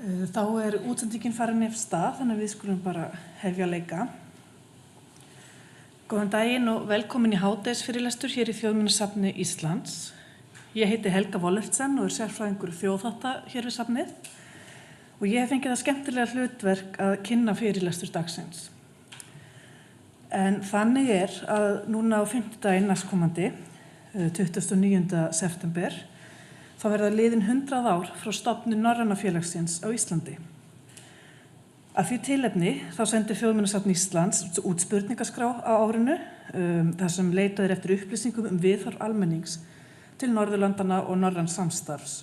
Þá útsendingin farin af stað, þannig að við skulum bara hefja leika. Góðan daginn og velkomin í hádegisfyrirlestur hér í Þjóðminjasafni Íslands. Ég heiti Helga Wollertsen og sérfræðingur þjóðhátta hér við safnið og ég hef fengið það skemmtilega hlutverk að kynna fyrirlestur dagsins. En þannig að núna á fimmtudaginn næstkomandi, 29. september, þá verða liðin 100 ár frá stofnun Norræna félagsins á Íslandi. Af því tilefni þá sendi Þjóðminjasafn Íslands út spurningaskrá á árinu þar sem leitað eftir upplýsingum viðhorf almennings til Norðurlandana og norræns samstarfs.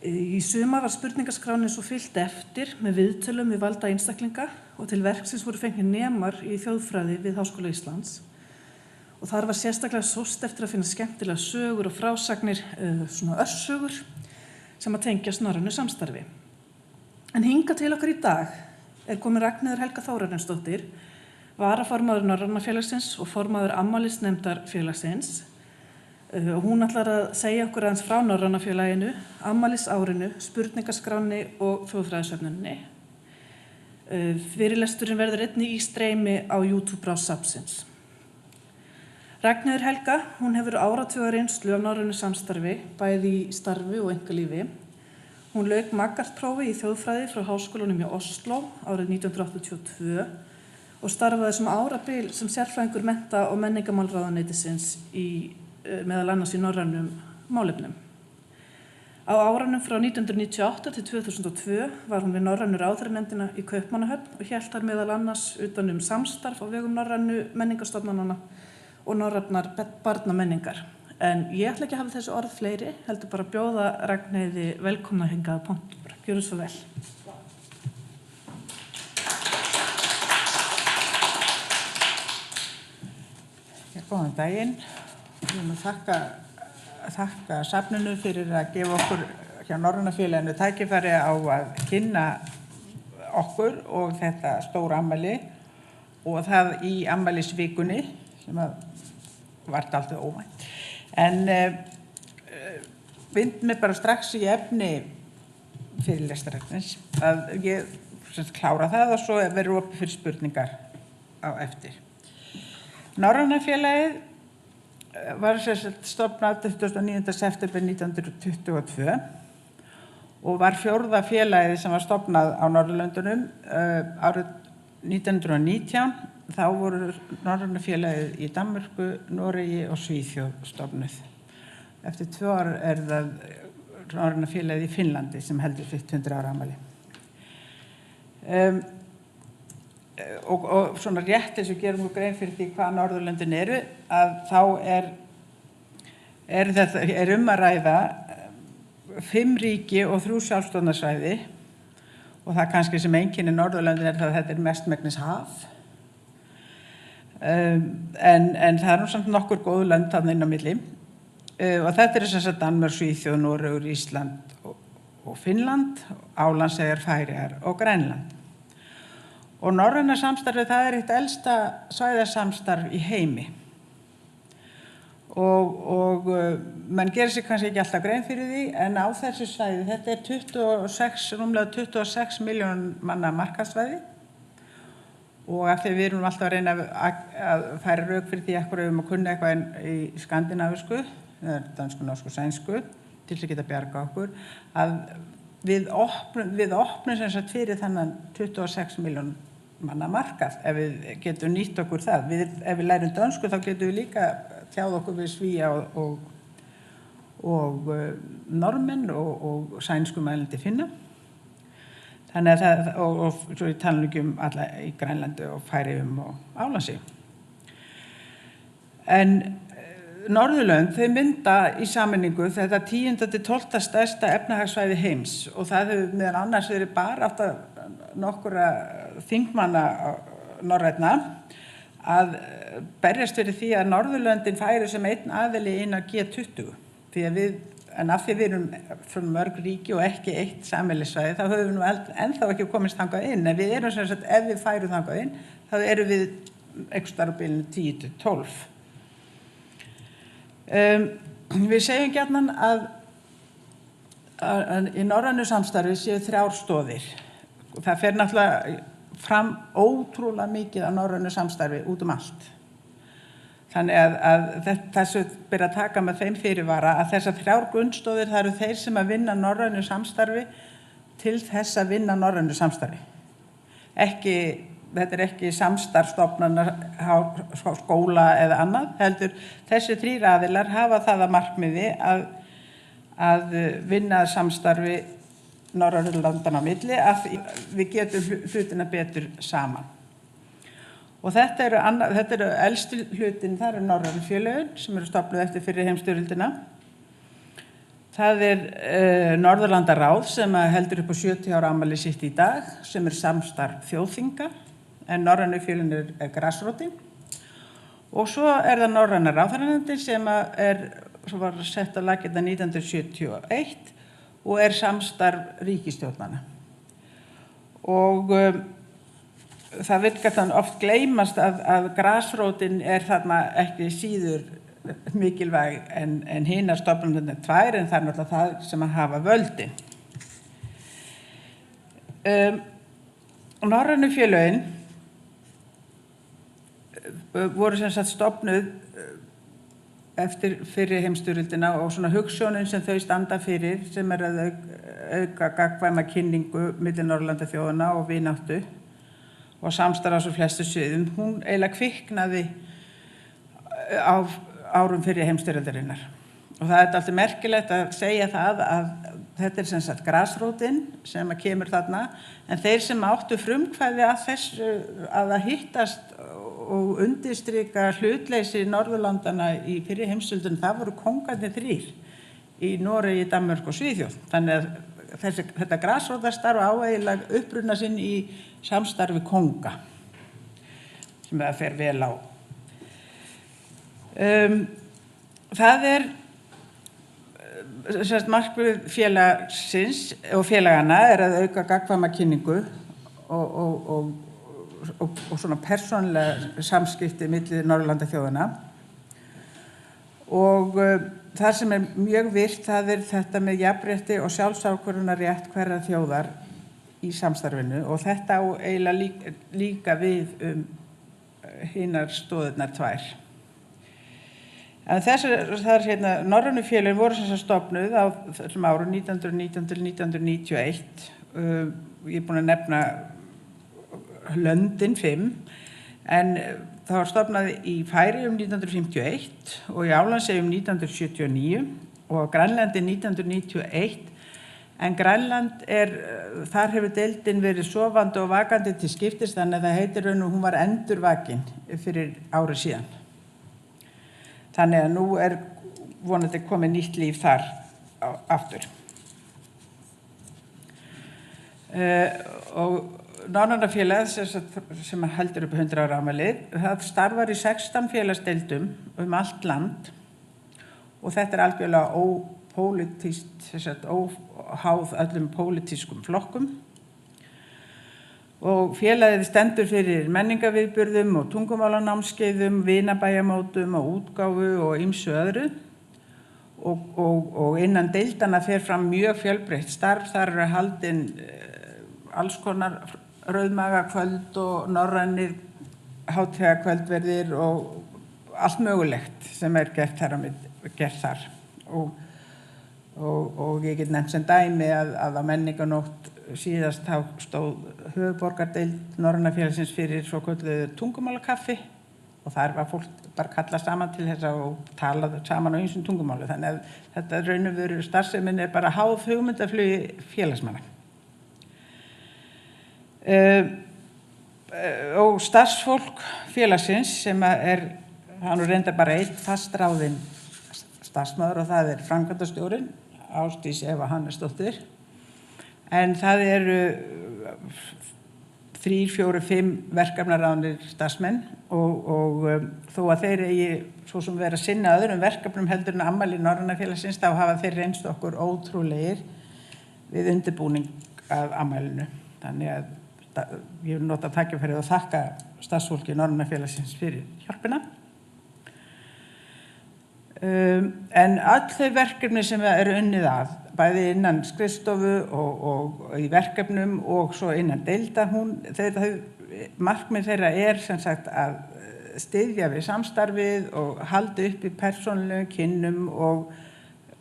Í sumar var spurningaskránin svo fyllt eftir með viðtölum við valda einstaklinga og til verksins voru fengnir nemar í þjóðfræði við Háskóla Íslands. Og þar var sérstaklega sóst eftir að finna skemmtilega sögur og frásagnir, svona örsögur, sem að tengjast norrænu samstarfi. En hingað til okkar í dag komin Ragnheiður Helga Þórarinsdóttir, varaformaður Norræna félagsins og formaður afmælisnefndar félagsins. Hún ætlar að segja okkur aðeins frá Norræna félaginu, afmælisárinu, spurningaskránni og þjóðfræðisöfnuninni. Fyrirlesturinn verður einnig í streymi á YouTube-rás safnsins. Ragnheiður Helga, hún hefur áratuga reynslu af norrænu samstarfi, bæði í starfi og einkalífi. Hún lauk maggarprófi í þjóðfræði frá Háskólanum í Oslo árið 1982 og starfaði sem árabil sem sérfræðingur mennta- og menningarmálaráðuneytisins meðal annars í norrænum málefnum. Á árunum frá 1998 til 2002 var hún við norrænu ráðherranefndina í Kaupmannahöfn og hélt þar meðal annars utan samstarf á vegum norrænu menningarstofnananna og norrænar barnamenningar. En ég ætla ekki að hafa þessi orð fleiri, heldur bara að bjóða Ragnheiði velkomna hingað að pontu. Gjörðu svo vel. Góðan daginn. Ég vil þakka safninu fyrir að gefa okkur hjá Norræna félaginu tækifæri á að kynna okkur og þetta stóra afmæli og það í afmælisvikunni sem var dálítið óvænt. En vind mig bara strax í efni fyrirlestarins að ég klára það og svo verður opið fyrir spurningar á eftir. Norræna félagið var stofnað 29. september 1922 og var fjórða félagið sem var stofnað á Norðurlöndunum árið 1919. Þá voru Norræna félagið í Danmörku, Noregi og Svíþjóð stofnuð. Eftir 2 ár það Norræna félagið í Finnlandi sem heldur sitt 100 ára afmæli. Og svona rétt eins og gerum við grein fyrir því hvað Norðurlöndin eru, að þá er að ræða 5 ríki og 3 sjálfstjórnarsvæði og það kannski sem einkennir Norðurlöndin það að þetta mestmegnis haf. En það nú samt nokkur góð lönd þarna inn á milli og þetta sem sagt Danmörk, Svíþjóð, Noregur, Ísland og Finnland, Álandseyjar, Færeyjar og Grænland. Og norræna samstarfið það eitt elsta svæðasamstarf í heimi. Og mann gerir sig kannski ekki alltaf grein fyrir því, en á þessu svæði, þetta rúmlega 26 milljón manna markaðssvæði. Og af því við erum alltaf að reyna að færa rök fyrir því að við að kunna eitthvað í skandinavísku, dansku, norsku, sænsku, til að geta bjarga okkur, að við opnum sem sagt fyrir þennan 26 milljón manna markað, ef við getum nýtt okkur það. Ef við lærum dönsku þá getum við líka tjáð okkur við Svía og normenn og sænsku mælandi finna. Þannig að og svo ég tala ekki alla í Grænlandi og Færeyjum og Álandseyjum. En Norðurlönd, þau mynda í sameiningu þetta 10. til 12. stærsta efnahagssvæði heims og það hefur meðal annars verið bara átt að nokkura þingmanna norrænna að berjast fyrir því að Norðurlöndin færu sem einn aðili inn á G20. En af því við erum svona mörg ríki og ekki eitt sameiginlegt þá höfum við nú ennþá ekki komist þangað inn. En við erum sem sagt, ef við færum þangað inn, þá erum við einhvers staðar á bilinu 10 til 12. Við segjum gjarnan að að í norrænu samstarfi séu 3 stoðir. Það fer náttúrulega fram ótrúlega mikið af norrænu samstarfi út allt. Þannig að þessu ber að taka með þeim fyrirvara að þessar 3 grunnstoðir, það eru þeir sem að vinna norrænu samstarfi til þess að vinna norrænu samstarfi. Þetta ekki samstarfsstofnanir, skóla eða annað, heldur þessi 3 aðilar hafa það að markmiði að vinna samstarfi norrænu landanna á milli að við getum hlutina betur saman. Og þetta eru elstu hlutin, það eru norrænu félögin sem eru stofnuð eftir fyrri heimsstyrjöldina. Það Norðurlandaráð sem heldur upp á 70 ára afmæli sitt í dag, sem samstarf þjóðþinga, en norrænu félögin grasrótin. Og svo það norræna ráðherranefndin sem var sett á laggirnar 1971 og samstarf ríkisstjórnanna. Og það virkar þannig oft gleymast að grasrótin þarna ekki síður mikilvæg en hinar stofnanirnar 2, en það náttúrulega það sem að hafa völdin. Norrænu félögin voru sem sagt stofnuð eftir fyrri heimsstyrjöldina og svona hugsjónin sem þau standa fyrir sem að auka gagnkvæma kynningu milli Norðurlandaþjóðanna og vináttu og samstarf á svo flestu sviðum. Hún eiginlega kviknaði á árum fyrri heimsstyrjaldarinnar. Og það alltaf merkilegt að segja það að þetta sem sagt grasrótin sem kemur þarna, en þeir sem áttu frumkvæði að þessu að hittast og undirstrika hlutleysi Norðurlandana í fyrri heimsstyrjöldinni, það voru kóngarnir 3 í Noregi, Danmörku og Svíþjóð. Þannig að þetta grasrótarstarf á eiginlega uppruna sinn í samstarfi kónga sem það fer vel á. Það markmið félagsins og félagana að auka gagnkvæma kynningu og svona persónulega samskipti milli Norðurlandaþjóðanna. Og það sem mjög virt, það þetta með jafnrétti og sjálfsákvörðunarrétt hverrar þjóðar í samstarfinu og þetta á eiginlega líka við hinar stoðirnar 2. En norrænu félögin voru sem sagt stofnuð á þessum árum 1919 til 1991. Ég búin að nefna löndin 5, en það var stofnað í Færeyjum 1951 og í Álandseyjum 1979 og á Grænlandi 1991. En Grænland þar hefur deildin verið sofandi og vakandi til skiptis, þannig að það heitir hún var endurvakin fyrir ári síðan. Þannig að nú vonandi komið nýtt líf þar aftur. Og Norræna félag sem heldur upp 100 ára afmælið, það starfar í 16 félagsdeildum allt land og þetta algjörlega ópólitískt, óháð öllum pólitískum flokkum. Og félagið stendur fyrir menningarviðburðum og tungumálanámskeiðum, vinabæjamótum og útgáfu og ýmsu öðru. Og innan deildana fer fram mjög fjölbreytt starf. Þar haldin alls konar rauðmagakvöld og norrænir hátíðakvöldverðir og allt mögulegt sem gert þar. Og ég get nefnt sem dæmi að á menningarnótt síðast þá stóð höfuðborgardeild Norræna félagsins fyrir svokölluðu tungumálakaffi og þar var fólk bara kallað saman til þess og talað saman á ýmsum tungumáli. Þannig að þetta raun og veru starfsemin bara háð hugmyndaflugi félagsmanna. Og starfsfólk félagsins sem hann reyndar bara einn fastráðinn starfsmaður og það framkvæmdastjórinn Ásdís Eva Hannesdóttir. En það 3, 4, 5 verkefnaráðnir starfsmenn og þó að þeir eigi svo sem vera að sinna öðrum verkefnum heldur en afmæli Norræna félagsins, þá hafa þeir reynst okkur ótrúlegir við undirbúning af afmælinu. Þannig að ég vil nota tækifærið og þakka starfsfólki Norræna félagsins fyrir hjálpina. En öll þau verkefni sem eru unnið að, bæði innan skrifstofu og í verkefnum og svo innan deilda, markmið þeirra sem sagt að styðja við samstarfið og halda upp í persónulegum kynnum og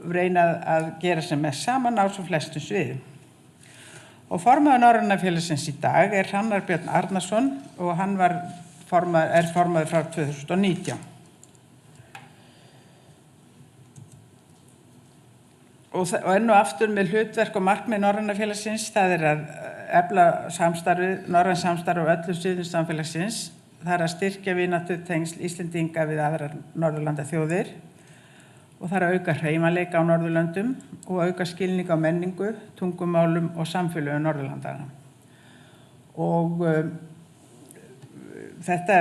reyna að gera sem mest saman á svo flestum sviðum. Og formaður Norræna félagsins í dag Hrannar Björn Arnarsson og hann formaður frá 2019. Og enn og aftur með hlutverk og markmið Norræna félagsins, það að efla samstarfið, norrænt samstarf á öllum sviðum samfélagsins, það að styrkja vináttutengsl Íslendinga við aðrar Norðurlandaþjóðir og það að auka hreyfanleika á Norðurlöndum og auka skilning á menningu, tungumálum og samfélögum Norðurlandana. Og þetta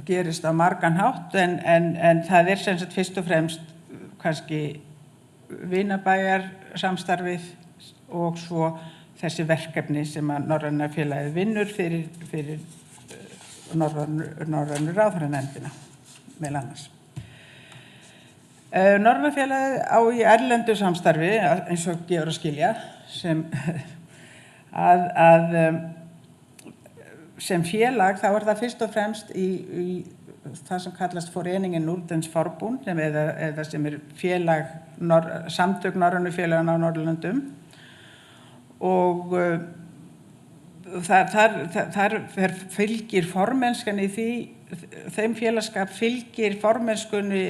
gerist á margan hátt en það sem sagt fyrst og fremst kannski vinabæjar samstarfið og svo þessi verkefni sem að Norræna félagið vinnur fyrir Norrænu ráðherranefndina meðal annars. Norræna félagið á í erlendu samstarfi eins og gefur að skilja sem félag þá það fyrst og fremst í það sem kallast Foreningen Nordens Forbund eða sem félag samtök Norrænu félagana á Norðurlöndum og þar fylgir formennskan í þeim félagskap fylgir formennskunni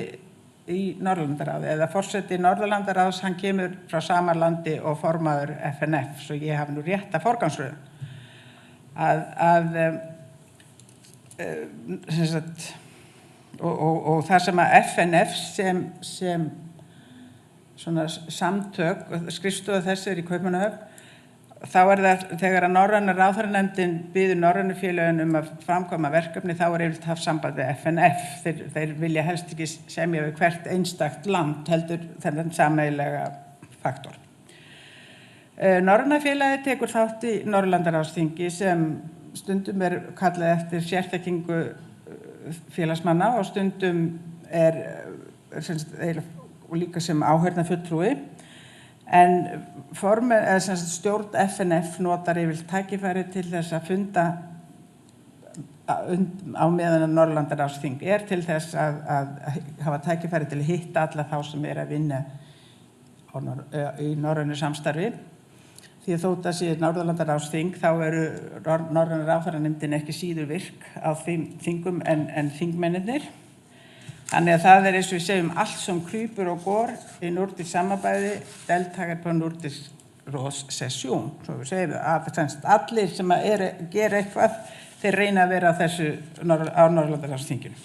í Norðurlandaráði eða forseti Norðurlandaráðs, hann kemur frá sama landi og formaður FNF, svo ég hafi nú rétta forgangsröðun og það sem að FNF sem svona samtök, skrifstofa þessi í Kaupmannahöfn, þá það þegar að Norræna ráðherranefndin biður Norrænu félögin að framkvæma verkefni, þá yfirleitt haft samband við FNF. Þeir vilja helst ekki semja við hvert einstakt land, heldur þennan sameiginlega faktor. Norræna félagið tekur þátt í Norðurlandaráðsþingi sem stundum kallað eftir sérþekkingu félagsmanna og stundum og líka sem áheyrnarfulltrúi. En stjórn FNF notar yfirleitt tækifæri til þess að funda á meðan Norðurlandaráðsþing til þess að hafa tækifæri til að hitta alla þá sem að vinna í norrænu samstarfi. Því að þótt að sé Norðurlandaráðsþing þá Norræna ráðherranefndin ekki síður virk á þingum en þingmennirnir. Þannig að það eins og við segjum allt som krypur og går í nordisk samarbejde, deltager på Nordisk Råds session. Så vi segjum að allir sem gera eitthvað, þeir reyna að vera á Norðurlandaráðsþinginu.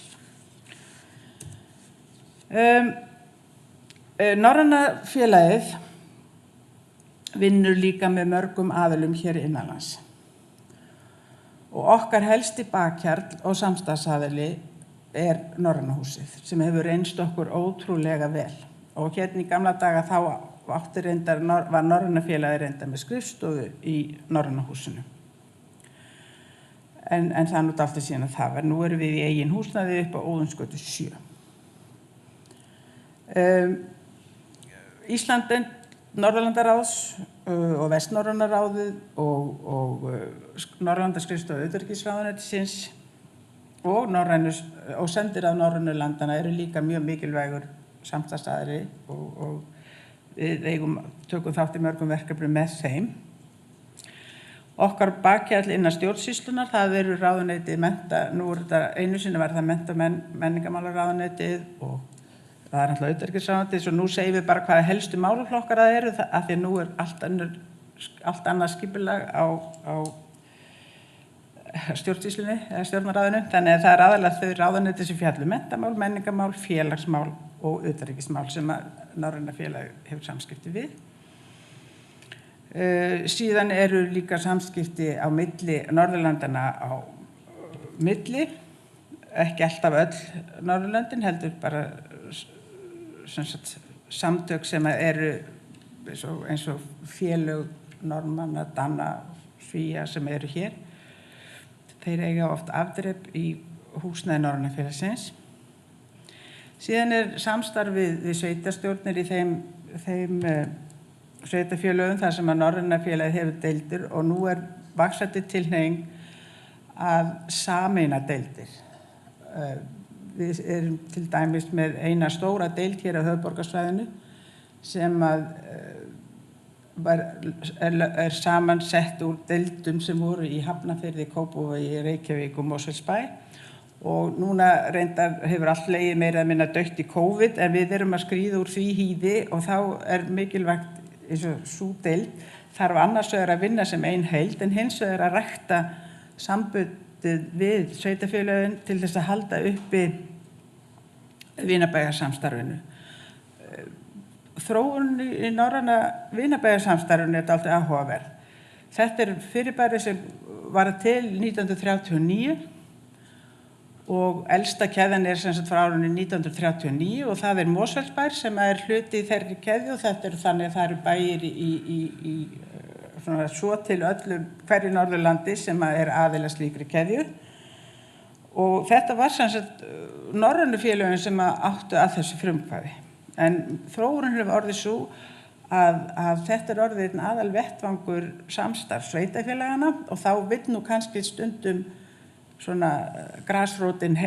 Norræna félagið vinnur líka með mörgum aðilum hér innanlands. Og okkar helsti bakhjarl og samstarfsaðili Norræna húsið sem hefur reynst okkur ótrúlega vel og hérna í gamla daga þá var Norræna félagið reyndar með skrifstofu í Norræna húsinu en það nú dálítið síðan að það var nú erum við í eigin húsnæði upp á Óðinsgötu 7. Ísland, Norðurlandaráðs og Vestnorræna ráðið og Norðurlandaskrifstofa utanríkisráðuneytisins og sendiráð Norrænu landana eru líka mjög mikilvægur samstarfsaðili og við tökum þátt í mörgum verkefnum með þeim. Okkar bakhjarl innan stjórnsýslunar, það ráðuneytið nú einu sinni var það mennta- og menningarmálaráðuneytið og það náttúrulega utanríkisráðuneytið, svo nú segjum við bara hvaða helstu málaflokkar það eru, af því að nú allt annað skipulag á stjórnsýslunni eða stjórnarráðinu, þannig að það aðalega þau ráðuneyti sem fjalla menntamál, menningarmál, félagsmál og utanríkismál sem að Norræna félag hefur samskipti við. Síðan eru líka samskipti á milli Norðurlandana á milli, ekki alltaf öll Norðurlöndin, heldur bara samtök sem eru eins og félög Norðmanna, Danna, Svía sem eru hér. Þeir eiga oft afdrep í húsnæði Norræna félagsins Síðan samstarfið við sveitarstjórnir í þeim sveitarfélögum þar sem að Norræna félagið hefur deildir og nú vaxandi tilhneiging að sameina deildir. Við erum til dæmis með eina stóra deild hér á höfuðborgarsvæðinu sem samansett úr deildum sem voru í Hafnarfirði, Kópavogi, Reykjavík og Mosfellsbæ. Og núna reyndar hefur allt legið meira að minna dautt í COVID en við erum að skríða úr því hýði og þá mikilvægt eins og sú deild þarf annars vegar að vinna sem ein heild en hins vegar að rækta sambandið við sveitarfélögin til þess að halda uppi vinabæjarsamstarfinu. Þróun í norræna vinabæjarsamstarfinu dálítið áhugaverð. Þetta fyrirbæri sem var til 1939 og elsta keðjan sem sagt frá árinu 1939 og það Mosfellsbær sem hluti í þeirri keðju og þetta þannig að það eru bæir í svona svo til hverju Norðurlandi sem aðila slíkri keðju. Og þetta var sem sagt norrænu félögin sem áttu að þessu frumkvæði. En þróunin hefur orðið svo að þetta orðið einn aðal vettvangur samstarf sveitarfélagana og þá vill nú kannski stundum svona grasrótin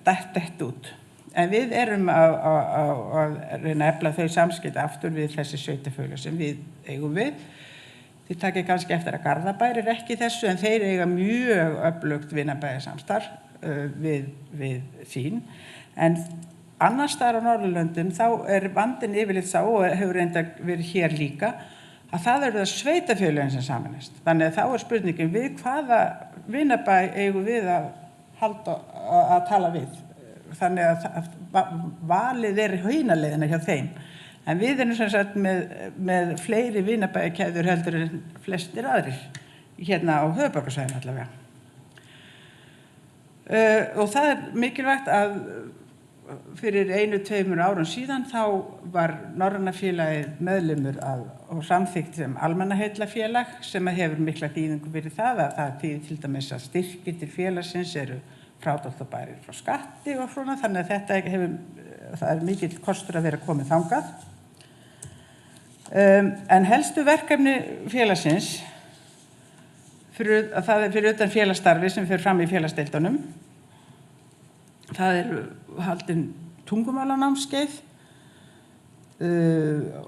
dett út. En við erum að reyna að efla þau samskipti aftur við þessi sveitarfélög sem við eigum við. Þið takið kannski eftir að Garðabær ekki þessu en þeir eiga mjög öflugt vinabæjarsamstarf við sín. En annars staðar á Norðurlöndum þá vandinn yfirleitt sá og hefur reyndar verið hér líka að það eru það sveitarfélögin sem sameinast. Þannig að þá spurningin við hvaða vinabæ eigum við að tala við. Þannig að valið hinaleiðina hjá þeim. En við erum sem sagt með fleiri vinabæjakeðjur heldur en flestir aðrir hérna á höfuðborgarsvæðinu allavega. Og það mikilvægt að fyrir 1-2 árum síðan þá var Norræna félagið meðlimur og samþykkt sem almannaheillafélag sem hefur mikla þýðingu fyrir það að það þýðir til dæmis að styrkir til félagsins eru frádráttarbærir frá skatti og svona þannig að það mikill kostur að vera komið þangað. En helstu verkefni félagsins það fyrir utan félagsstarfi sem fer fram í félagsdeildunum. Það haldin tungumálanámskeið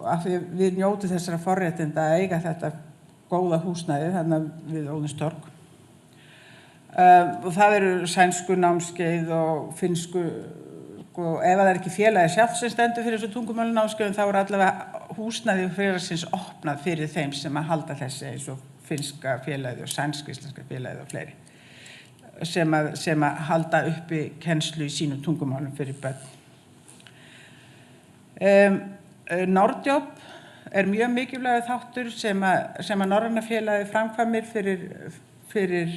af því við njótum þessara forréttinda að eiga þetta góða húsnæði þarna við Óðinstorg. Og það sænsku námskeið og finnsku og ef það ekki félagið sjálft sem stendur fyrir þessu tungumálanámskeiðum þá allavega húsnæði félagsins opnað fyrir þeim sem að halda þessi eins og finnska félagið og sænsk-íslenska félagið og fleiri. Sem að halda uppi kennslu í sínum tungumálum fyrir börn. Nordjob mjög mikilvægur þáttur sem að Norræna félagið framkvæmir fyrir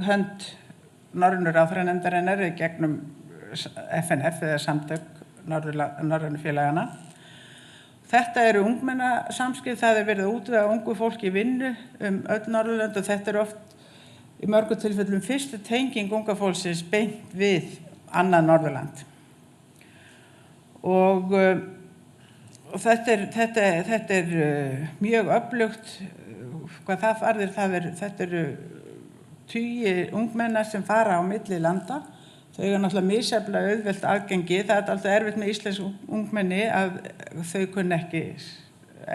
hönd Norrænu ráðherranefndarinnar gegnum FNF eða samtök Norrænu félagana. Þetta ungmennasamskipti, það verið að útvega ungu fólki vinnu öll Norðurlönd og þetta oft í mörgum tilfellum fyrstu tenging unga fólksins beint við annað Norðurland. Og þetta mjög öflugt, hvað það varðir, þetta tugi ungmenna sem fara á milli landa. Þau náttúrulega misjafnlega auðvelt aðgengi, það alltaf erfitt með íslensk ungmenni að þau kunna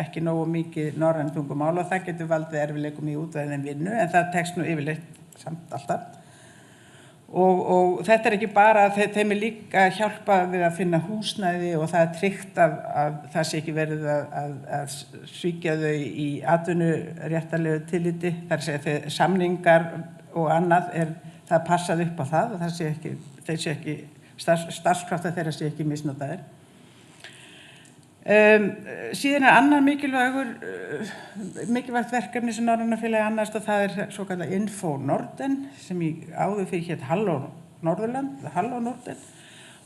ekki nógu mikið norrænt tungumál og það getur valdið erfiðleikum í útveðin vinnu en það tekst nú yfirleitt samt alltaf. Og þetta ekki bara, þeim líka hjálpa við að finna húsnæði og það tryggt að það sé ekki verið að svíkja þau í atvinnuréttarlegu tilliti. Það segja þegar samningar og annað það passað upp á það og þeir sé ekki, starfskraftar þeirra sé ekki misnotaðir. Síðan annar mikilvægt verkefni sem Norræna félagið annast og það svokallað Info Norden sem áður fyrir hét Halló Norðurland, Halló Norden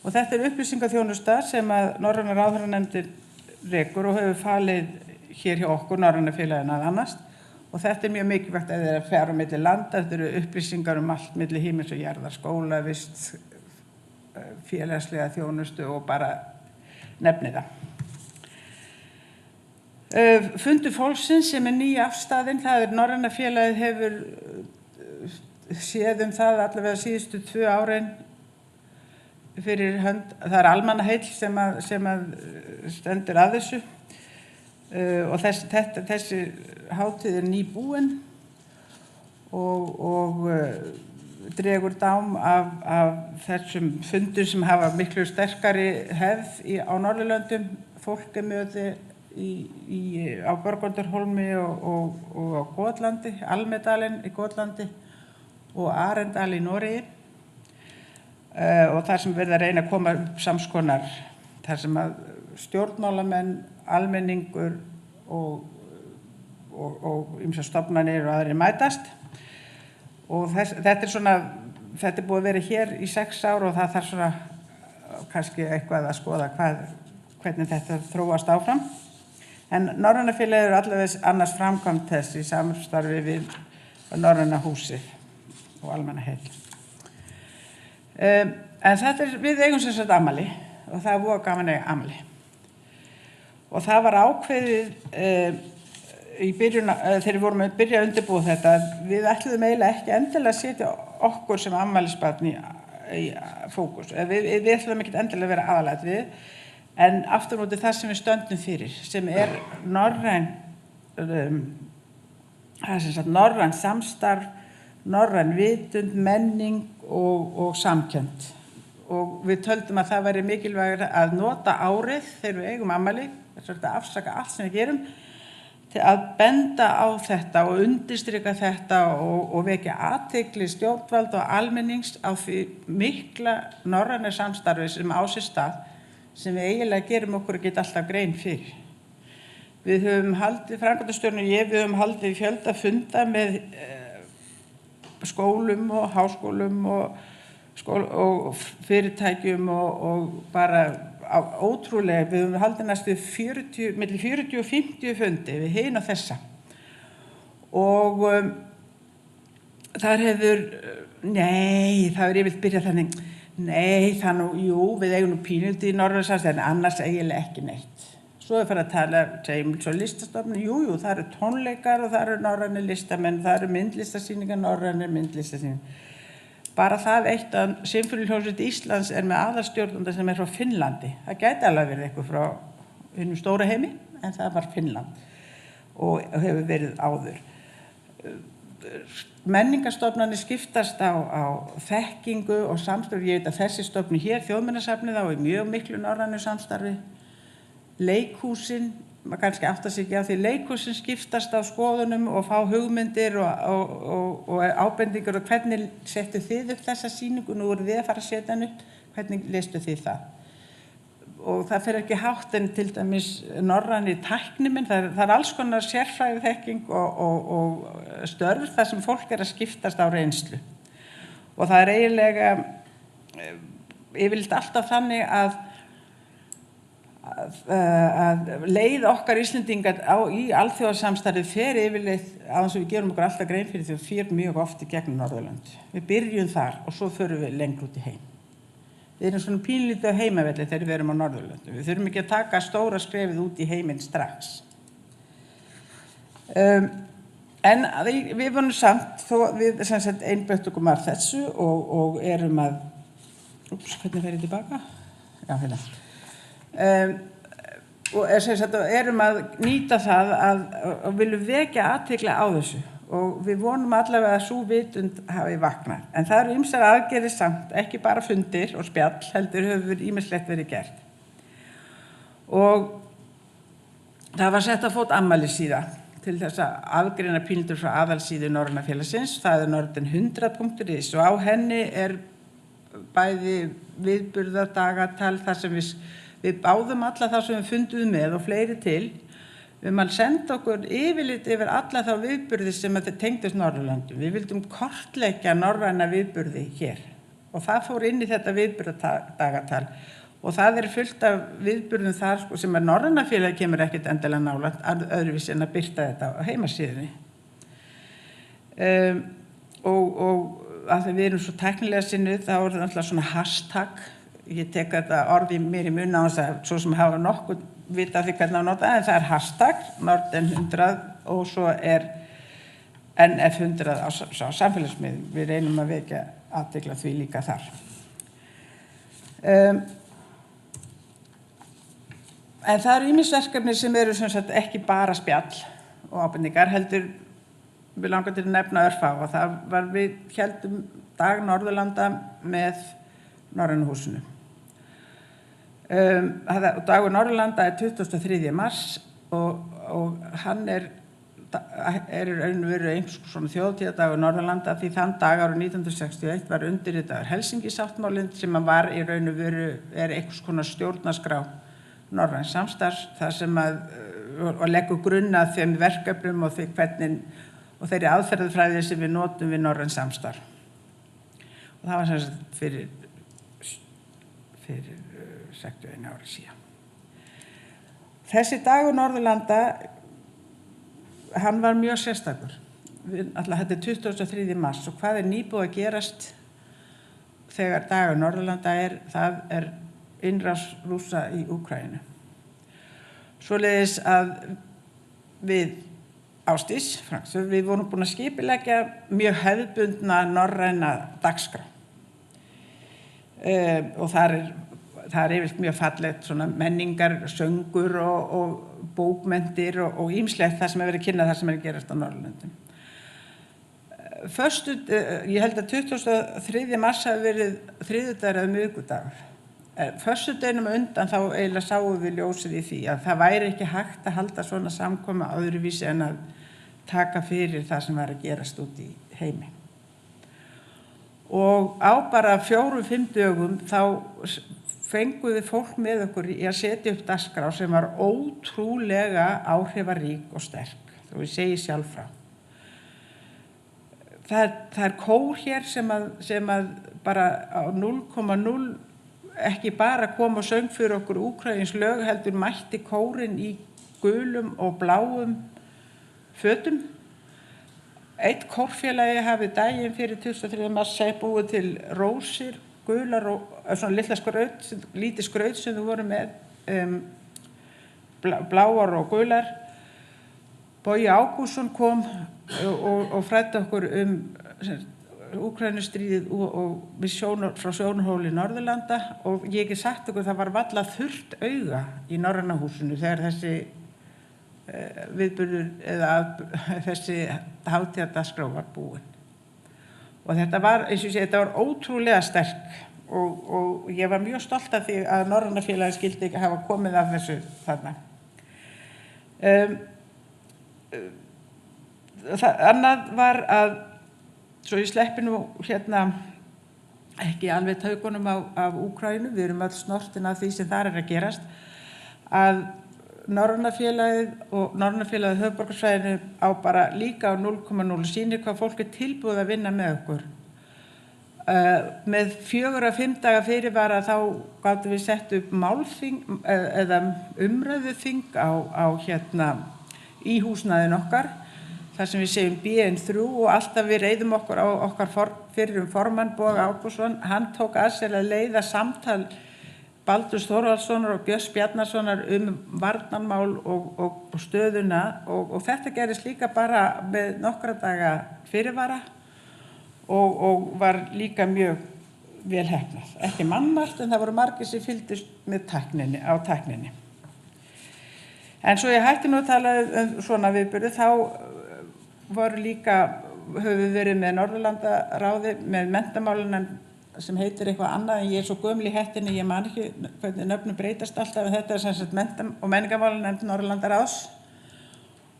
og þetta upplýsingaþjónusta sem að Norræna ráðherranefndin rekur og hefur falið hér hjá okkur Norræna félagið að annast og þetta mjög mikilvægt að það á milli landa, þetta upplýsingar allt milli himins og jarðar, skólavist, félagslega þjónustu og bara nefni það. Fundur fólksins sem nýja afstæðin, það Norræna félagið hefur séð það allavega síðustu 2 árin fyrir hönd, það almannaheill sem að stendur að þessu og þessi hátíð nýbúin og dregur dám af þessum fundum sem hafa miklu sterkari hefð á Norðurlöndum, fólkemöði á Borgundarhólmi og á Gotlandi, Almedalen í Gotlandi og Arendal í Noregi og þar sem verið að reyna að koma samskonar, þar sem að stjórnmálamenn, almenningur og ýmsar stofnanir og aðrir mætast og þetta er búið að vera hér í 6 ár og það þarf svona kannski eitthvað að skoða hvernig þetta þróast áfram. En Norræna félagið eru allavega annars framkvæmt þess í samstarfi við Norræna húsið og almannaheill. En við eigum sem sagt afmæli og það voru gaman að eiga afmæli. Og það var ákveðið í byrjun, þegar við vorum að byrja að undirbúa þetta, við ætluðum eiginlega ekki endilega að setja okkur sem afmælisbarn í fókus. Við ætluðum ekki endilega að vera aðalatriðið, en aftur á móti það sem við stöndum fyrir, sem norræn samstarf, norræn vitund, menning og samkennd. Og við töldum að það væri mikilvægt að nota árið þegar við eigum afmæli, að afsaka allt sem við gerum, til að benda á þetta og undirstrika þetta og vekja athygli stjórnvald og almennings á því mikla norræna samstarfi sem á sér stað, sem við eiginlega gerum okkur að geta alltaf grein fyrir. Við höfum haldið, framkvæmdastjórinn og við höfum haldið fjölda funda með skólum og háskólum og fyrirtækjum og bara ótrúlega, við höfum haldið næstu milli 40 og 50 fundi við hin og þessa. Og þar hefur, það er yfirleitt byrjað þannig, við eigum pínuldi í norrænu samstarfi, en annars eiginlega ekki neitt. Svo farið að tala, segjum svo listastofnun, það eru tónleikar og það eru norrænu listamenn, það eru myndlistasýningar, norrænu myndlistasýningar. Bara það eitt að Sinfóníuhljómsveit Íslands er með aðalstjórnanda sem frá Finnlandi. Það gæti alveg verið eitthvað frá hinum stóra heimi, en það var Finnland og hefur verið áður. Menningarstofnanir skiptast á þekkingu og samstarfi. Ég veit að þessi stofnun hér, Þjóðminjasafnið, á í mjög miklu norrænu samstarfi. Leikhúsin, maður kannski áttar sig ekki á því, leikhúsin skiptast á skoðunum og fá hugmyndir og ábendingar og hvernig settu þið upp þessa sýningu, nú eru þið að fara að setja hann upp, hvernig leystu þið það? Og það fer ekki hátt en til dæmis norræni tækniminn, það er alls konar sérfræði þekking og störf þar sem fólk að skiptast á reynslu. Og það er eiginlega yfirleitt alltaf þannig að leið okkar Íslendingar í alþjóðasamstarfi fer yfirleitt á þess að við gerum okkur alltaf grein fyrir því að fyrir mjög oft í gegnum Norðurlönd. Við byrjum þar og svo förum við lengur út í heim. Við erum svona pínlítið á heimavelli þegar við erum á Norðurlöndum. Við þurfum ekki að taka stóra skrefið út í heiminn strax. En við vorum samt, þó við einbeitt okkur að þessu og erum að, hvernig fer ég tilbaka? Já, hérna. Og erum að nýta það og viljum vekja athygli á þessu. Og við vonum allavega að sú vitund hafi vaknað. En það eru ýmsar aðgerðir samt, ekki bara fundir og spjall, heldur hefur ýmislegt verið gert. Og það var sett á fót afmælissíða til þess að afgreina pínlítur frá aðalsíðu Norræna félagsins. Það er norðin100.is og á henni er bæði viðburðardagatal þar sem við báðum alla þá sem við funduðum með og fleiri til. Við maður senda okkur yfirlit yfir alla þá viðburði sem þetta tengdist Norðurlöndum. Við vildum kortleggja norræna viðburði hér og það fór inn í þetta viðburðardagatal og það er fullt af viðburðum þar sem Norræna félagið kemur ekkert endilega nálægt öðruvísi en að birta þetta á heimasíðunni. Og að við erum svo tæknilega sinnuð þá er það alltaf svona hashtag ég tek þetta orði mér í munn á þess að svo sem hafa nokkuð vita því hvernig að nota, en það er hashtag Norden100 og svo er NF100 á samfélagsmiðlum. Við reynum að vekja athygli því líka þar. En það eru ýmis verkefni sem eru sem sagt ekki bara spjall og ábendingar, heldur við langar til að nefna örfá, og það var við héldum dag Norðurlanda með Norræna húsinu. Dagur Norðurlanda er 23. mars og hann er í raun og veru einhvers svona þjóðhátíðardagur Norðurlanda, því þann dag árið 1961 var undirritaður Helsinki-sáttmálinn sem var í raun og veru einhvers konar stjórnarskrá norræns samstarfs, þar sem og leggur grunn að þeim verkefnum og þeirri aðferðafræði sem við notum við norræns samstarf. Og það var sem sagt fyrir 61 ári síðan. Þessi dagur Norðurlanda, hann var mjög sérstakur. Þetta er 23. mars og hvað er nýbúið að gerast þegar dagur Norðurlanda það er innrás Rússa í Úkraínu. Svoleiðis að við Ásdís Franks, við vorum búin að skipuleggja mjög hefðbundna norræna dagskrá. Og það er yfirleitt mjög fallegt svona menningar, söngur og bókmenntir og ýmislegt það sem verið kynnað það sem er gerast á Norðurlöndum. Ég held að 23. mars hafi verið þriðjudagur eða miðvikudagur. Föstudeginum undan þá eiginlega sáum við ljósið í því að það væri ekki hægt að halda svona samkoma öðruvísi en að taka fyrir það sem var að gerast út í heimi. Og á bara 4-5 dögum þá fengum við fólk með okkur í að setja upp dagskrá sem var ótrúlega áhrifarík og sterk, þó ég segi sjálf frá. Það er kór hér sem að bara á 0,0 ekki bara kom og söng fyrir okkur úkraíns lög, heldur mætti kórinn í gulum og bláum fötum. Eitt kórfélagi hafi daginn fyrir 23. mars búið til rósir, gular og svona litla skraut, lítið skraut sem þú voru með, bláar og gular. Bogi Ágústsson kom og fræddi okkur Úkraínustríðið og frá sjónarhóli Norðurlanda, og ég ekki sagt okkur það var varla þurrt auga í Norræna húsinu þegar þessi viðburður eða þessi hátíðardagskrá var búin. Og þetta var, eins og ég segi, þetta var ótrúlega sterk og ég var mjög stolt af því að Norræna félagið skyldi ekki hafa komið af þessu þarna. Annað var að, svo ég sleppi nú hérna ekki alveg taugunum af Úkraínu, við erum öll snortin af því sem þar er að gerast, að Norræna félagið og Norræna félagið höfuðborgarsvæðinu á bara líka á 0,0 sýnir hvað fólk er tilbúið að vinna með okkur. Með 4-5 daga fyrirvara þá gátum við sett upp málþing eða umræðuþing í húsnæðin okkar, þar sem við segjum BN3, og alltaf við reiðum okkur á okkar fyrrum formann Boga Ágústsson. Hann tók að sér að leiða samtal Baldurs Þórhallssonar og Björns Bjarnasonar varnarmál og stöðuna, og þetta gerist líka bara með nokkra daga fyrirvara og var líka mjög vel heppnað. Ekki mannmargt, en það voru margir sem fylgdust með tækninni. En svo ég hætti nú að tala svona viðburði, þá höfum við verið með Norðurlandaráði með menntamálanefnd sem heitir eitthvað annað, en ég er svo gömul í hettinni, ég man ekki hvernig nöfnum breytast alltaf, en þetta er sem sagt mennta- og menningarmálanefnd Norðurlandaráðs,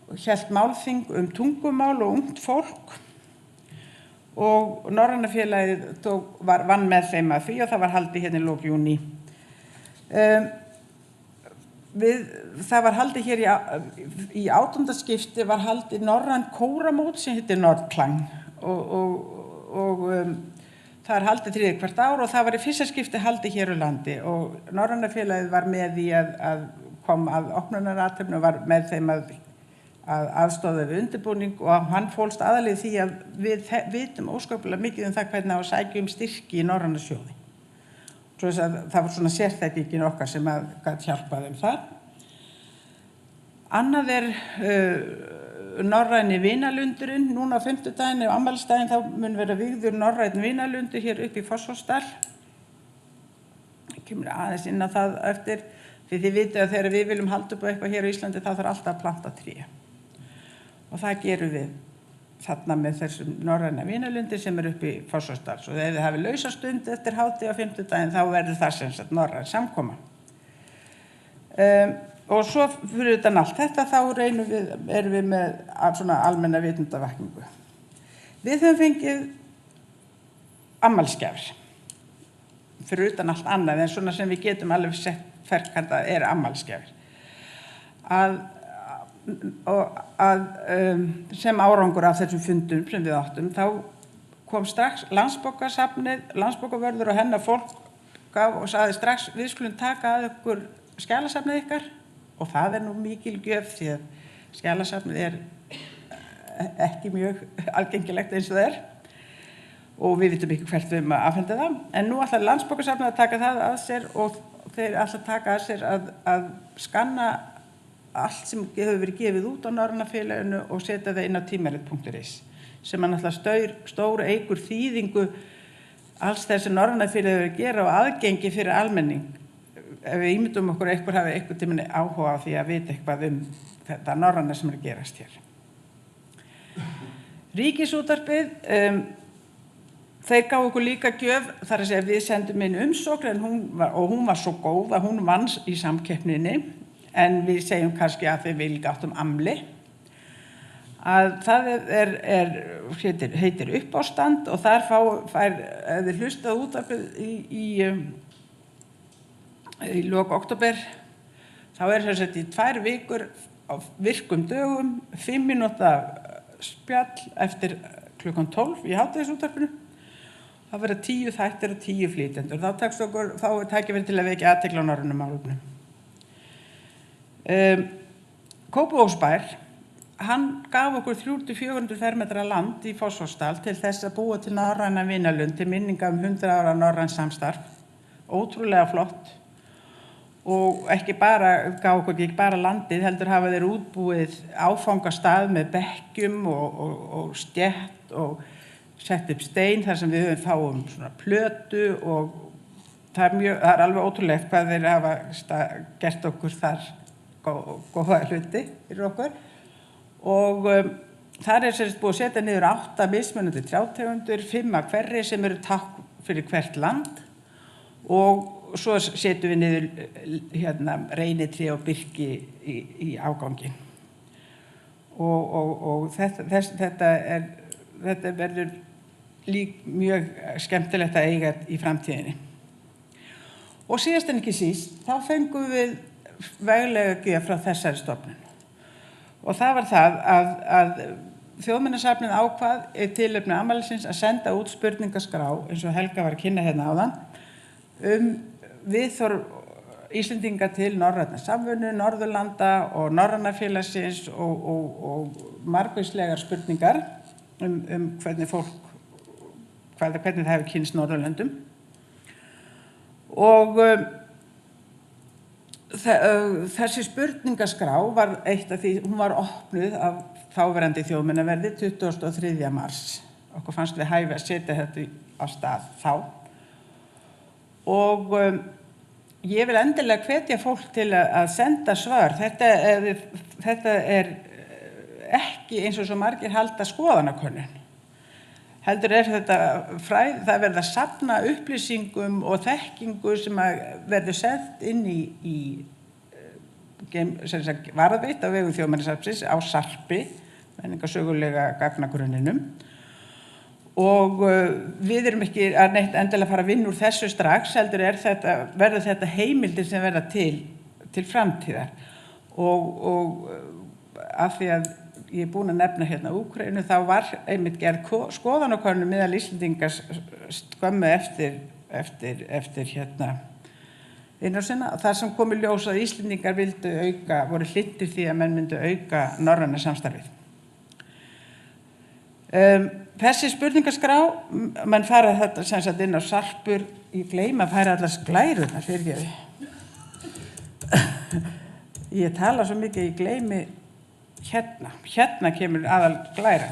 og hélt málþing tungumál og ungt fólk, og Norræna félagið vann með þeim að því, og það var haldið hérna í lok júní. Það var haldið hér í 8. skipti var haldið norræn kóramót sem heitir Nordklang, og það er haldið 3 hvert ár, og það var í fyrsta skipti haldið hér á landi, og Norræna félagið var með því að koma að opnunarathöfnu og var með þeim að aðstoða við undirbúning, og hann fólst aðallega því að við vitum óskaplega mikið það hvernig á að sækja styrki í Norræna sjóði. svo að það var svona sérþekkingin okkar sem að gat hjálpað þar. Annað norræni vinalundurinn. Núna á 50-daginn og afmælisdaginn þá mun vera vígður norræn vinalundur hér upp í Fossvogsdal. Kemur aðeins inn á það eftir, því þið vitið að þegar við viljum halda upp á eitthvað hér á Íslandi þá þarf alltaf að planta tré. Og það gerum við þarna með þessum norræna vinalundi sem upp í Fossvogsdal. Og ef þið hafið lausa stund eftir hádegi á 50-daginn þá verður það sem sagt norræn samkoma. Og svo fyrir utan allt þetta þá erum við með svona almenna vitundavakningu. Við höfum fengið afmælisgjafir fyrir utan allt annað en svona sem við getum alveg sett ferkanta afmælisgjafir. Sem árangur af þessum fundum sem við áttum þá kom strax Landsbókasafnið, landsbókavörður og hennar fólk gaf og sagði strax við skulum taka að ykkur skjalasafnið ykkar. Og það nú mikil gjöf því að skjalasafnið ekki mjög algengilegt eins og það og við vitum ekki hvert við erum að afhenda það. En nú ætlar Landsbókasafnið að taka það að sér og þeir ætla að taka að sér að skanna allt sem hefur verið gefið út á Norræna félaginu og setja það inn á tímarit.is sem náttúrulega stór eykur þýðingu alls þess sem Norræna félagið hefur að gera og aðgengi fyrir almenning. Ef við ímyndum okkur eitthvað hafi einhvern tímann áhuga á því að vita eitthvað þetta norræna sem að gerast hér. Ríkisútvarpið, þeir gáfu okkur líka gjöf, þar að segja við sendum inn umsókn og hún var svo góð að hún vann í samkeppninni, en við segjum kannski að þeir vilja áttum amli. Að það heitir uppástand og þar ef þið hlustað útvarpið í lok október, þá þess að í 2 vikur á virkum dögum, 5 mínúta spjall eftir klukkan 12 í hádegisútvarpinu. Það verða 10 þættir og 10 flytjendur. Þá tækifæri til að vekja athygli á norrænum málefnum. Kópavogsbær, hann gaf okkur 300-400 fermetra land í Fossvogsdal til þess að búa til norræna vinalund til minninga 100 ára norræns samstarf. Ótrúlega flott. Og gaf okkur ekki bara landið, heldur hafa þeir útbúið áfangastað með bekkjum og stjett og sett upp stein þar sem við fáum svona plötu og það alveg ótrúlegt hvað þeir hafa gert okkur þar góða hluti fyrir okkur. Og þar búið að setja niður 8 mismunandi trjátegundir, 5 af hverri sem eru tákn fyrir hvert land og svo setjum við niður reynitré og birki í afganginn. Og þetta verður mjög skemmtilegt að eiga í framtíðinni. Og síðast en ekki síst, þá fengum við veglega gjöf frá þessari stofnun. Og það var það að Þjóðminjasafnið ákvað tilefni afmælisins að senda út spurningaskrá, eins og Helga var að kynna hérna áðan, viðhorf Íslendinga til norrænna samvinnu, Norðurlanda og Norræna félagsins og margvíslegar spurningar hvernig hvernig það hefur kynnst Norðurlöndum. Og þessi spurningaskrá var eitt af því, hún var opnuð af þáverandi þjóðminjaverði 23. mars. Okkur fannst við hæfi að setja þetta á stað þá. Og ég vil endilega hvetja fólk til að senda svar. Þetta ekki eins og svo margir halda skoðanakönnun. Heldur þetta það verður að safna upplýsingum og þekkingu sem verður sett inn í varðveitt á vegum Þjóðminjasafnsins á Sarpi, menningarsögulega gagnagrunninum. Og við erum ekki að neitt endilega fara að vinna úr þessu strax, heldur verður þetta heimildir sem verða til framtíðar. Og af því að ég búin að nefna hérna Úkraínu, þá var einmitt gerð skoðanakönnun meðal Íslendinga skömmu eftir innrásina, þar sem kom í ljós að Íslendingar voru hlynntir því að menn myndu auka norræna samstarfið. Þessi spurningaskrá, mann fara þetta sem sagt inn á Sarpur, ég gleyma að færa allar glærurnar fyrir ég tala svo mikið, ég gleymi hérna kemur aðal glæra.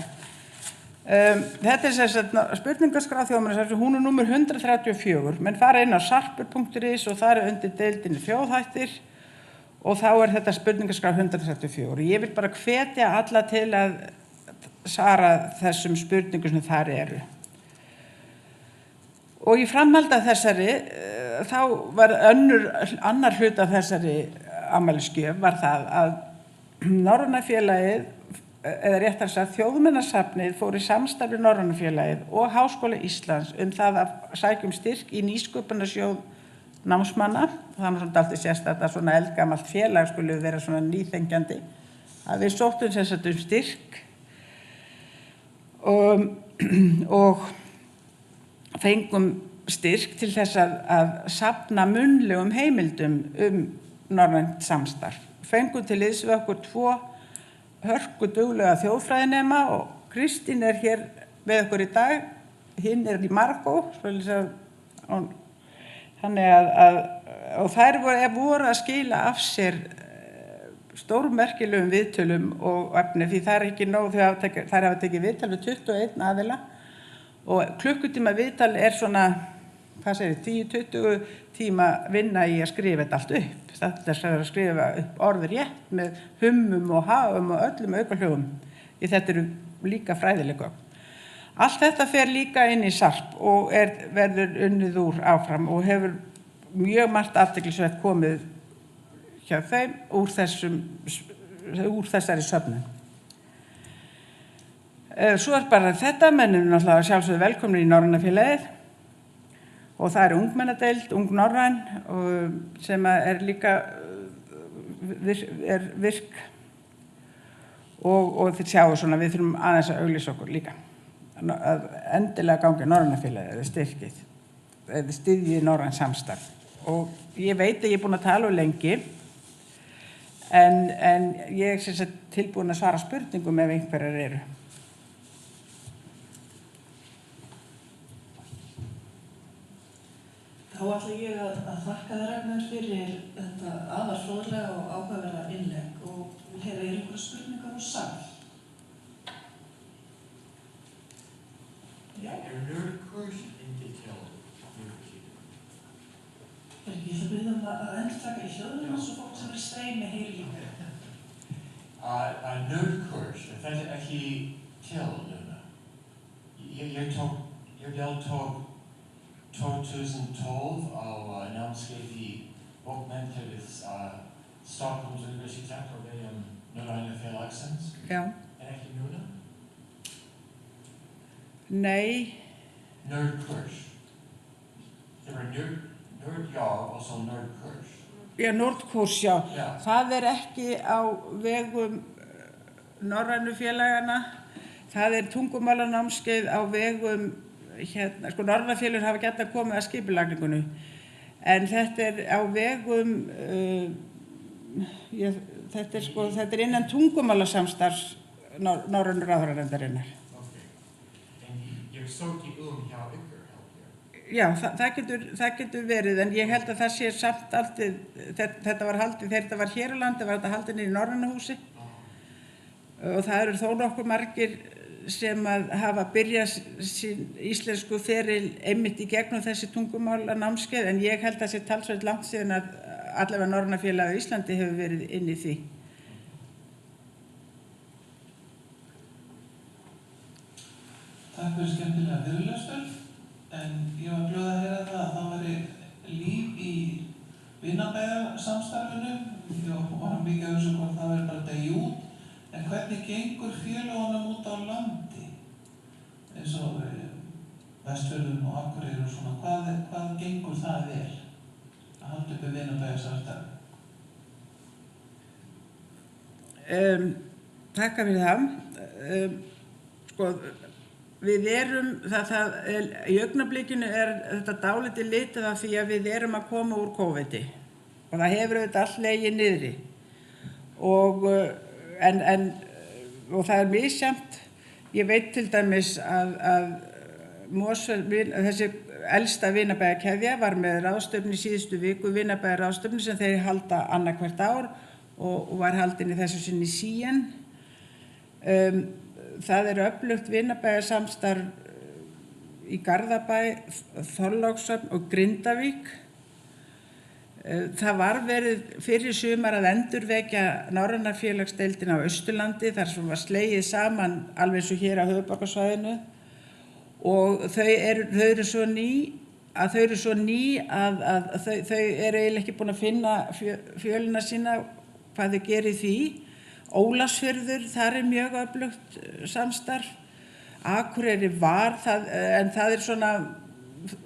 Þetta sem sagt spurningaskrá Þjóðminjasafns, hún númer 134, menn fara inn á sarpur.is og það undir deildinni þjóðhættir og þá þetta spurningaskrá 134. Ég vil bara hvetja alla til að svara þessum spurningum sem þar eru. Og í framhaldi af þessari, þá var annar hlut af þessari afmælisgjöf var það að Norræna félagið, eða réttar sagt Þjóðminjasafnið fór í samstarf við Norræna félagið og Háskóla Íslands það að sækja styrk í nýsköpunarsjóð námsmanna. Það var svona dálítið sérstakt að svona eldgamalt félag skulle vera svona nýþengjandi. Að við sóttum sem sagt styrk og fengum styrk til þess að safna munnlegum heimildum norrænt samstarf. Fengum til liðs við okkur 2 hörkuduglega þjóðfræðinema og Kristín hér með okkur í dag, hinn í Margó, þannig og þær voru að skila af sér stórmerkilegum viðtölum og efni, því það ekki nóg, þær hafa tekið viðtal við 21 aðila og klukkutíma viðtal svona, hvað segir, 10-20 tíma vinna í að skrifa þetta allt upp. Þetta að skrifa upp orður rétt með hummum og hafum og öllum aukahljóðum. Þetta eru líka fræðileg gögn. Allt þetta fer líka inn í Sarp og verður unnið úr áfram og hefur mjög margt athyglisvert komið hjá þeim úr þessari söfnun. Svo bara þetta, menn náttúrulega sjálfsögðu velkomnir í Norræna félagið og það ungmennadeild, Ung Norræn, sem líka virk og þið sjáu svona, við þurfum aðeins að auglýsa okkur líka. Að endilega gangi Norræna félagið eða styrkið, eða styðjið norræn samstarf. Og ég veit að ég búin að tala lengi, en ég tilbúin að svara spurningum ef einhverjar eru. Þá ætla ég að þakka þér Ragnar fyrir þetta afar fróðlega og áhugaverða innlegg og heyra einhverjar spurningar úr sal. Já. Nerdkurs in detail. Ég ætla að byrja að endurtaka í hljóðinu svo fólk sem streymi heyri líka. Nerdkurs, þetta ekki til núna. Ég deltók 2012 á námskeið í bókmenntir við Stockholms universitet og við Norræna félagsins. Já. Ekki núna? Nei. Nerdkurs. Det var nerdjobb og så nerdkurs. Já, nordkurs, já. Já. Það ekki á vegum Norrænu félagana. Það tungumálanámskeið á vegum Norræna félögin hafa gjarnan komið að skipulagningunni, en þetta á vegum, þetta innan tungumálasamstarfs Norrænu ráðherranefndarinnar. En ég sótti hjá ykkur heldur. Já, það getur verið, en ég held að það sé samt alltið, þetta var haldið, þegar þetta var hér á landi, var þetta haldið niður í Norræna húsi og það eru þó nokkuð margir sem hafa byrjað sín íslensku feril einmitt í gegnum þessi tungumálanámskeið, en ég held að það sé talsvert langt síðan að allavega Norræna félagið á Íslandi hefur verið inn í því. Takk fyrir skemmtilega fyrirlestur, en ég var glöð að heyra það að það væri líf í vinabæjarsamstarfinu. Ég var mikið að hugsa hvort það væri bara degi út. En hvernig gengur félögunum út á landi, eins og Vestfjörðum og Akureyri og svona, hvað gengur það vel að halda uppi vinabæjarsamstarfi? Takk fyrir það. Við í augnablikinu þetta dálítið litið af því að við að koma úr COVID-i og það hefur auðvitað allt legið niðri og það misjafnt Ég veit til dæmis að Mosfell, þessi elsta vinabæjakeðja var með ráðstöfnu í síðustu viku, vinabæjaráðstöfnu sem þeir halda annað hvert ár og var haldin í þessu sinni í Síen. Það er öflugt vinabæjasamstarf í Garðabæ, Þorlákshöfn og Grindavík. Það var verið fyrir sumar að endurvekja Norræna félagsdeildina á Austurlandi þar sem var slegið saman alveg eins og hér á höfuðborgarsvæðinu og þau eru svo ný að þau eru eiginlega ekki búin að finna fjölina sína hvað þau gerir því. Ólafsfjörður, þar er mjög öflugt samstarf. Akureyri var, en það er svona,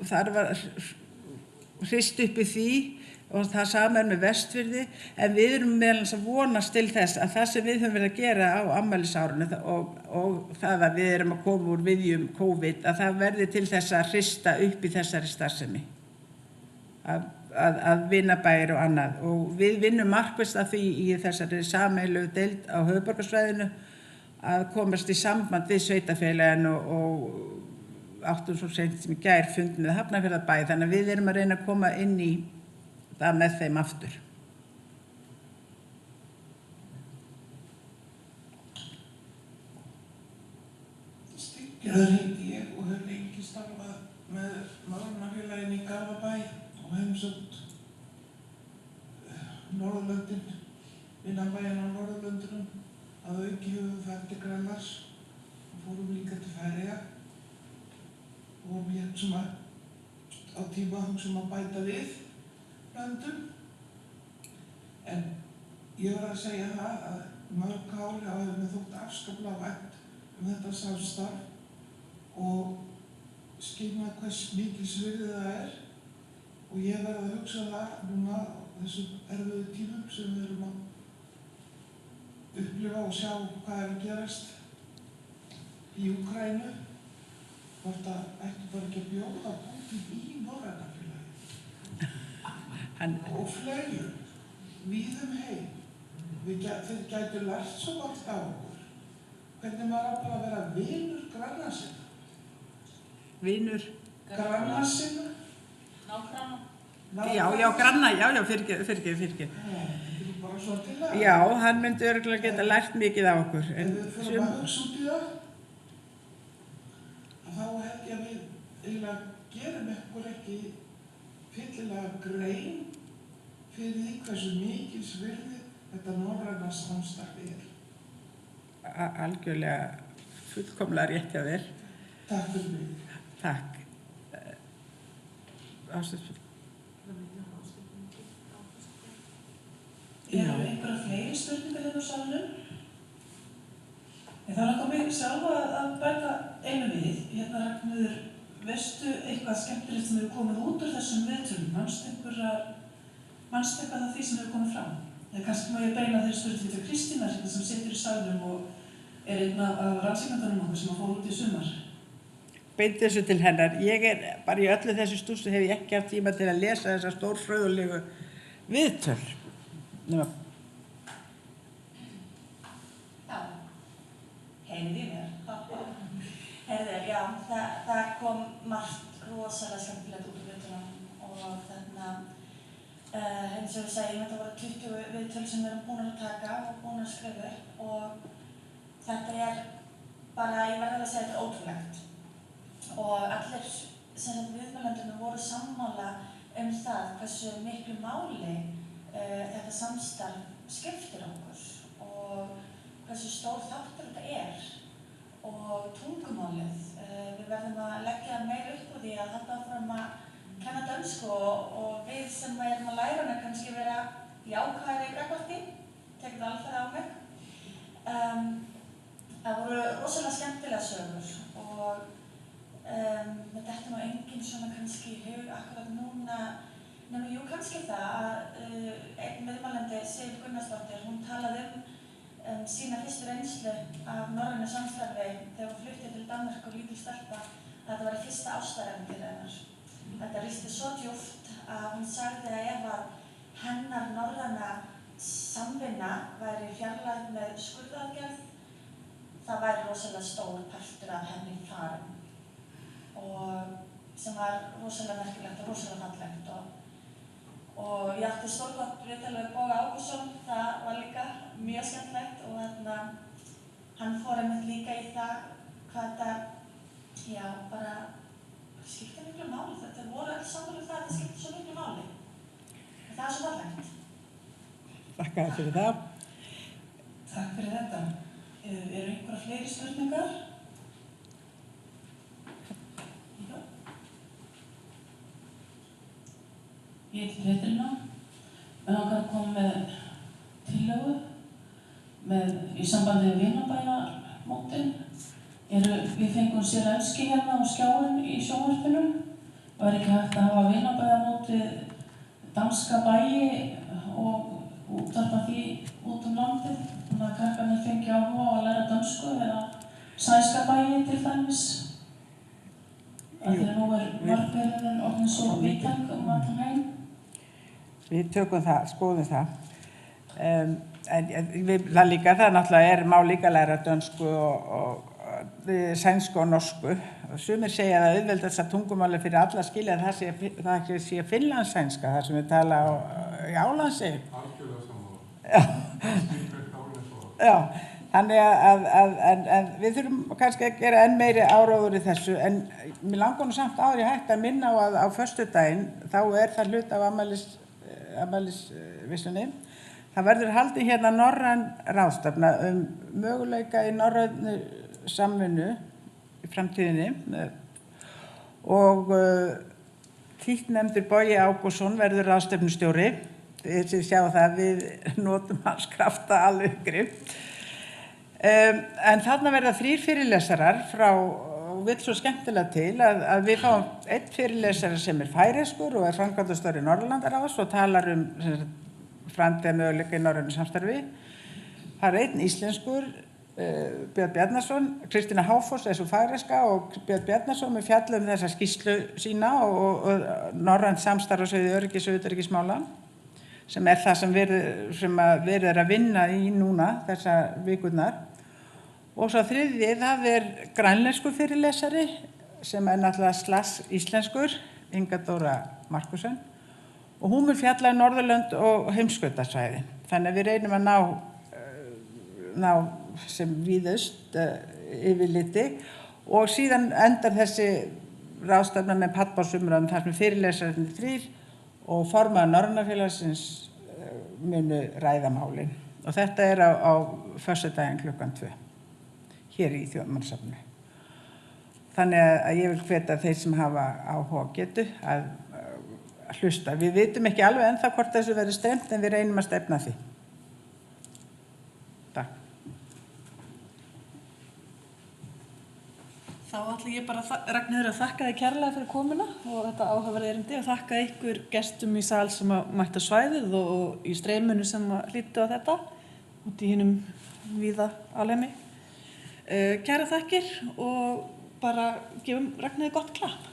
þar var hrist upp í því og það sama með Vestfirði, en við erum meðal að vonast til þess að það sem við höfum verið að gera á afmælisárinu og það að við erum að koma úr viðjum COVID, að það verði til þess að hrista upp í þessari starfsemi, að vinabæir og annað. Og við vinnum markvisst að því í þessari sameiginlegu deild á höfuðborgarsvæðinu að komast í samband við sveitarfélagin og áttum svo seint sem í gær fund með Hafnarfjarðarbæ, þannig að við erum að reyna að koma inn í það með þeim aftur. Stíkjaður heiti ég og hef lengi starfað með Norrænafélaginu í Garðabæ og heimsótt Norðurlöndin, vinabæina á Norðurlöndunum, að auki höfum við farið til Grænlands og fórum líka til Færeyja og við hugsum á tíma að bæta við löndum. En ég var að segja það að mörg ár hafa mér þótt afskaplega vænt þetta samstarf og skynjað hvers mikils virði það er og ég verð að hugsa það núna á þessum erfiðu tímum sem við erum að upplifa og sjá hvað er að gerast í Úkraínu, hvort að ættu bara ekki að bjóða Pútín í Norrænafélagið og fleiri víðum heim. Þeir gætu lært svo margt á okkur. Hvernig maður á bara að vera vinur granna sinna. Vinur? Granna sinna? Nágranna? Já, granna, fyrirgefðu. Þetta er bara svona til að. Já, hann myndi örugglega geta lært mikið á okkur. En við fyrir að hugsa út í það, að þá held ég að við eiginlega gerum ekkur ekki fyllilega grein fyrir því hversu mikils virði þetta norræna samstarf er. Algjörlega fullkomlega rétt hjá þér. Takk fyrir mig. Takk. Ástöðsfjöld. Eru einhverja fleiri spurningar hérna á salnum? Það langar mig sjálfa að bæta einu við. Hérna Ragnheiður, veistu eitthvað skemmtilegt sem hefur komið út úr þessum viðtölum? Manstu eitthvað af því sem hefur komið fram? Eða kannski má ég beina þeirri spurningu til Kristínar hérna sem situr í salnum og er einn af rannsóknarmönnum okkar sem fór út í sumar. Beint þessu til hennar. Ég er bara í öllu þessu stússu hef ég ekki haft tíma til að lesa þessa stórfröðulegu viðtöl. Já, heyrið í mér. Heyrðu, já, það kom margt rosalega skemmtilegt út úr viðtölunum og eins og við segjum, þetta voru 20 viðtöl sem við erum búin að taka og búin að skrifa og þetta er bara, ég verður að segja, þetta er ótrúlegt og allir viðmælendurnir voru sammála það hversu miklu máli þetta samstarf skiptir okkur og hversu stór þáttur þetta er og tungumálið. Við verðum að leggja meira upp á því að halda áfram að kenna dönsku og við sem erum að læra hana kannski vera jákvæðir í gagnvart því, tekur það alveg á mig. Það voru rosalega skemmtilega sögur og með þetta nú enginn svona kannski í hug akkurat núna, nema jú kannski það að einn viðmælandi, Sif Gunnarsdóttir, hún talaði sína fyrstu reynslu af norrænu samstarfi þegar hún flutti til Danmörk og lítil stelpa að þetta var fyrsta ástarævintýrið hennar. Þetta risti svo djúpt að hún sagði að ef að hennar norræna samvinna væri fjarlægð með skurðaðgerð það væri rosalega stór partur af henni farin og sem var rosalega merkilegt og rosalega fallegt og ég átti stórgott viðtal við Boga Ágústsson, það var líka mjög skemmtilegt og hann fór einmitt líka í það hvað þetta, já, bara skipti miklu máli, þetta voru alls sammála það að þetta skipti svo miklu máli og það er svo fallegt. Þakka þér fyrir það. Takk fyrir þetta. Eru einhverja fleiri spurningar? Já. Ég heiti Petrína. Mig langar að koma með tillögu í sambandi við vinabæjarmótin. Við fengum sér elski hérna á skjáin í sjónvarpinu og ekki hægt að hafa vinabæjarmót við danska bæi og útvarpa því út landið. Þannig að krakkarnir fengi áhuga á að læra dönsku eða sænska bæi til dæmis. Þegar nú varðbyrðin orðin svo víðtæk allan heim. Við tökum það, skoðum það. Það líka, það náttúrulega má líka læra dönsku og sænsku og norsku. Sumir segja að auðveldast að tungumáli fyrir alla skilja að það sé finlandssænska, það sem við tala í Álandsi. Já, þannig að við þurfum kannski að gera enn meiri áróður í þessu, en mér langar nú samt áður ég hægt að minna á að á föstudaginn þá það hlut af afmælisvislunni. Það verður haldið hérna norræn ráðstefna möguleika í norrænni samvinnu í framtíðinni og títtnefndur Bogi Ágústsson verður ráðstefnustjóri. Þið sjá það að við notum hans krafta alveg grimmt. En þarna verða 3 fyrirlesarar frá, og vill svo skemmtilega til að við fáum einn fyrirlesara sem færeyskur og framkvæmdastjóri Norðurlandaráðs og talar framtíðarmöguleika í norrænu samstarfi. Það einn íslenskur, Björn Bjarnason, Kristína Háfoss svo færeyska og Björn Bjarnason með fjalla þessa skýrslu sína og norrænt samstarf á sviði öryggis og utanríkismála. Sem það sem verið að vinna í núna þessa vikurnar. Og svo þriðji, það grænlenskur fyrirlesari sem náttúrulega slags íslenskur, Inga Dóra Markusen. Og hún mun fjalla Norðurlönd og heimskautasvæði. Þannig að við reynum að ná sem víðust yfirliti og síðan endar þessi ráðstefna með pallborðsumræðum þar sem fyrirlesararnir 3 og formaður Norrænafélagsins munu ræða málin. Og þetta á föstudaginn klukkan 2 hér í Þjóðminjasafninu. Þannig að ég vil hvetja þeir sem hafa áhuga getu að hlusta. Við vitum ekki alveg ennþá hvort þessu verður stefnt en við reynum að stefna því. Takk. Þá ætla ég bara, Ragnheiður, að þakka þér kærlega fyrir komuna og þetta áhugaverða erindi og þakka ykkur gestum í sal sem mættu á svæðið og í streyminu sem hlýddu á þetta út í hinum víða alheimi. Kæra þakkir og bara gefum Ragnheiður gott klapp.